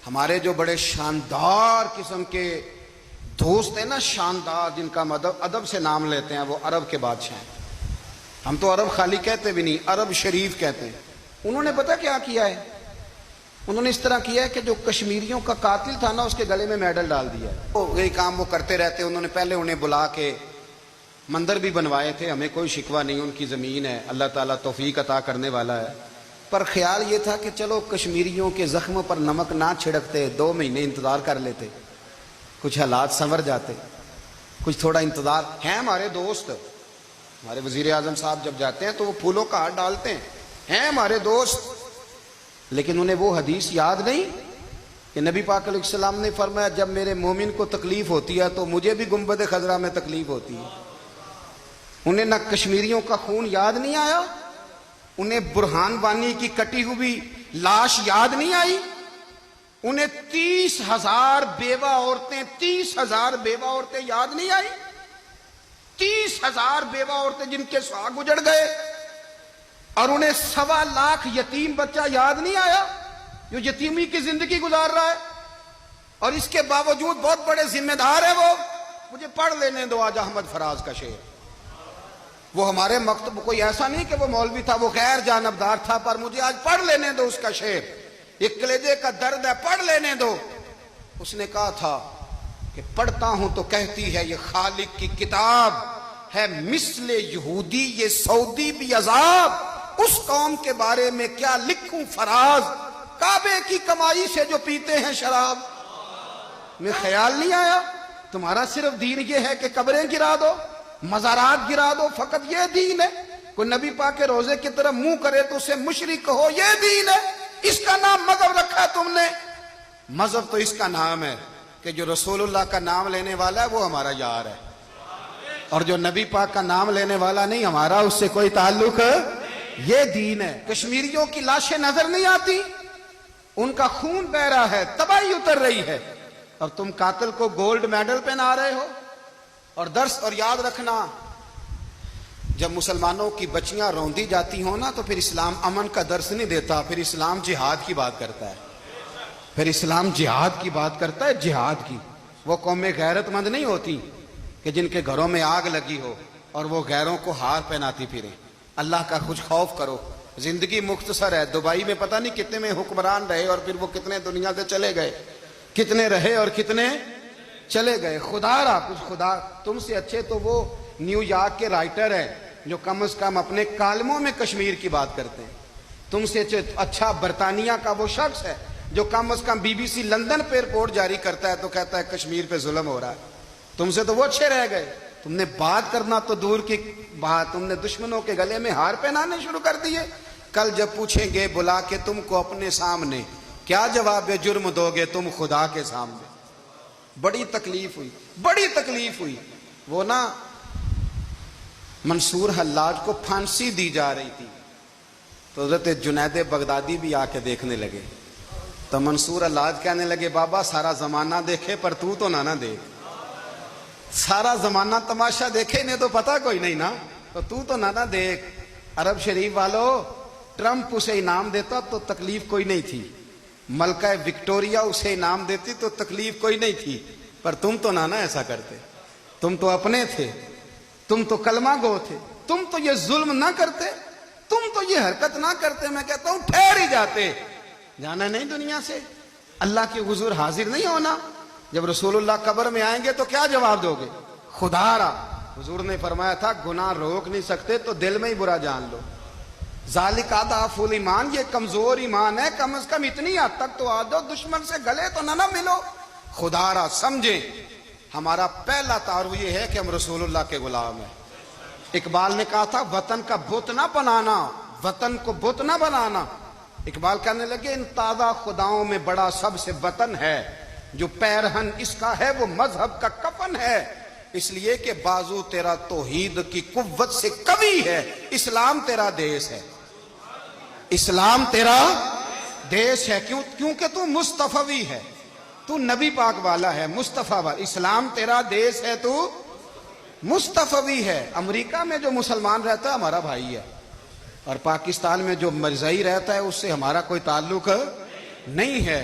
ہمارے جو بڑے شاندار قسم کے دوست ہیں نا، شاندار، جن کا ادب سے نام لیتے ہیں، وہ عرب کے بادشاہ ہیں۔ ہم تو عرب خالی کہتے بھی نہیں، عرب شریف کہتے ہیں۔ انہوں نے پتہ کیا کیا ہے؟ انہوں نے اس طرح کیا ہے کہ جو کشمیریوں کا قاتل تھا نا، اس کے گلے میں میڈل ڈال دیا ہے۔ یہی کام وہ کرتے رہتے۔ انہوں نے پہلے انہیں بلا کے مندر بھی بنوائے تھے، ہمیں کوئی شکوہ نہیں، ان کی زمین ہے، اللہ تعالیٰ توفیق عطا کرنے والا ہے، پر خیال یہ تھا کہ چلو کشمیریوں کے زخموں پر نمک نہ چھڑکتے، 2 مہینے انتظار کر لیتے، کچھ حالات سنور جاتے، کچھ تھوڑا انتظار۔ ہیں ہمارے دوست، ہمارے وزیر اعظم صاحب جب جاتے ہیں تو وہ پھولوں کا ہار ڈالتے ہیں ہمارے دوست، لیکن انہیں وہ حدیث یاد نہیں کہ نبی پاک علیہ السلام نے فرمایا جب میرے مومن کو تکلیف ہوتی ہے تو مجھے بھی گنبد خضرا میں تکلیف ہوتی ہے۔ انہیں نہ کشمیریوں کا خون یاد نہیں آیا، انہیں برہان وانی کی کٹی ہوئی لاش یاد نہیں آئی، انہیں 30,000 بیوہ عورتیں 30,000 بیوہ عورتیں یاد نہیں آئی، 30,000 بیوہ عورتیں جن کے ساگ اجڑ گئے، اور انہیں 1.25 لاکھ یتیم بچہ یاد نہیں آیا جو یتیمی کی زندگی گزار رہا ہے، اور اس کے باوجود بہت بڑے ذمہ دار ہے وہ۔ مجھے پڑھ لینے دو آج احمد فراز کا شعر۔ وہ ہمارے مکتب کوئی ایسا نہیں کہ وہ مولوی تھا، وہ غیر جانبدار تھا، پر مجھے آج پڑھ لینے دو اس کا شعر، ایک کلیجے کا درد ہے، پڑھ لینے دو۔ اس نے کہا تھا کہ پڑھتا ہوں تو کہتی ہے یہ خالق کی کتاب ہے، مثل یہودی یہ سعودی بھی عذاب، اس قوم کے بارے میں کیا لکھوں فراز، کعبے کی کمائی سے جو پیتے ہیں شراب۔ میں خیال نہیں آیا تمہارا صرف دین یہ ہے کہ قبریں گرا دو، مزارات گرا دو، فقط یہ دین ہے؟ کوئی نبی پاک کے روزے کی طرف منہ کرے تو اسے مشرک کہو، یہ دین ہے؟ اس کا نام مذہب رکھا تم نے۔ مذہب تو اس کا نام ہے کہ جو رسول اللہ کا نام لینے والا ہے وہ ہمارا یار ہے، اور جو نبی پاک کا نام لینے والا نہیں، ہمارا اس سے کوئی تعلق ہے، یہ دین ہے۔ کشمیریوں کی لاشیں نظر نہیں آتی، ان کا خون بہ رہا ہے، تباہی اتر رہی ہے، اور تم قاتل کو گولڈ میڈل پہنا رہے ہو۔ اور درس اور یاد رکھنا، جب مسلمانوں کی بچیاں روندی جاتی ہوں نا تو پھر اسلام امن کا درس نہیں دیتا، پھر اسلام جہاد کی بات کرتا ہے، پھر اسلام جہاد کی بات کرتا ہے، جہاد کی۔ وہ قومیں غیرت مند نہیں ہوتی کہ جن کے گھروں میں آگ لگی ہو اور وہ غیروں کو ہار پہناتی پھریں۔ اللہ کا کچھ خوف کرو، زندگی مختصر ہے۔ دبئی میں پتہ نہیں کتنے میں حکمران رہے اور پھر وہ کتنے دنیا سے چلے گئے، کتنے رہے اور کتنے چلے گئے۔ خدا را کچھ خدا، تم سے اچھے تو وہ نیو یارک کے رائٹر ہیں جو کم از کم اپنے کالموں میں کشمیر کی بات کرتے ہیں۔ تم سے اچھا برطانیہ کا وہ شخص ہے جو کم از کم BBC لندن پہ رپورٹ جاری کرتا ہے تو کہتا ہے کشمیر پہ ظلم ہو رہا ہے۔ تم سے تو وہ اچھے رہ گئے، تم نے بات کرنا تو دور کی بات، تم نے دشمنوں کے گلے میں ہار پہنانے شروع کر دیے۔ کل جب پوچھیں گے بلا کے تم کو اپنے سامنے، کیا جواب جرم دو گے تم خدا کے سامنے؟ بڑی تکلیف ہوئی، بڑی تکلیف ہوئی۔ وہ نا منصور حلاج کو پھانسی دی جا رہی تھی تو حضرت جنید بغدادی بھی آ کے دیکھنے لگے، تو منصور حلاج کہنے لگے بابا سارا زمانہ دیکھے پر تو نہ دیکھ، سارا زمانہ تماشا دیکھے انہیں تو پتہ کوئی نہیں نا، تو نہ دیکھ۔ عرب شریف والو، ٹرمپ اسے انعام دیتا تو تکلیف کوئی نہیں تھی، ملکہ وکٹوریا اسے انعام دیتی تو تکلیف کوئی نہیں تھی، پر تم تو نہ ایسا کرتے، تم تو اپنے تھے، تم تو کلمہ گو تھے، تم تو یہ ظلم نہ کرتے، تم تو یہ حرکت نہ کرتے۔ میں کہتا ہوں ٹھہر ہی جاتے، جانا نہیں دنیا سے، اللہ کے حضور حاضر نہیں ہونا۔ جب رسول اللہ قبر میں آئیں گے تو کیا جواب دو گے؟ خدا را، حضور نے فرمایا تھا گناہ روک نہیں سکتے تو دل میں ہی برا جان لو۔ ذالک اضعف الایمان، یہ کمزور ایمان ہے، کم از کم اتنی حد تک تو آ جاؤ، دشمن سے گلے تو نہ ملو۔ خدا را سمجھیں، ہمارا پہلا تعارف یہ ہے کہ ہم رسول اللہ کے غلام ہیں۔ اقبال نے کہا تھا وطن کا بت نہ بنانا، وطن کو بت نہ بنانا۔ اقبال کہنے لگے ان تازہ خداؤں میں بڑا سب سے وطن ہے، جو پیرہن اس کا ہے وہ مذہب کا کفن ہے، اس لیے کہ بازو تیرا توحید کی قوت سے قوی ہے، اسلام تیرا دیس ہے، اسلام تیرا دیس ہے، کیونکہ تو مصطفی ہے، تو نبی پاک والا ہے، مصطفیٰ والا، اسلام تیرا دیس ہے، تو مصطفی ہے۔ امریکہ میں جو مسلمان رہتا ہے ہمارا بھائی ہے، اور پاکستان میں جو مرزائی رہتا ہے اس سے ہمارا کوئی تعلق نہیں ہے۔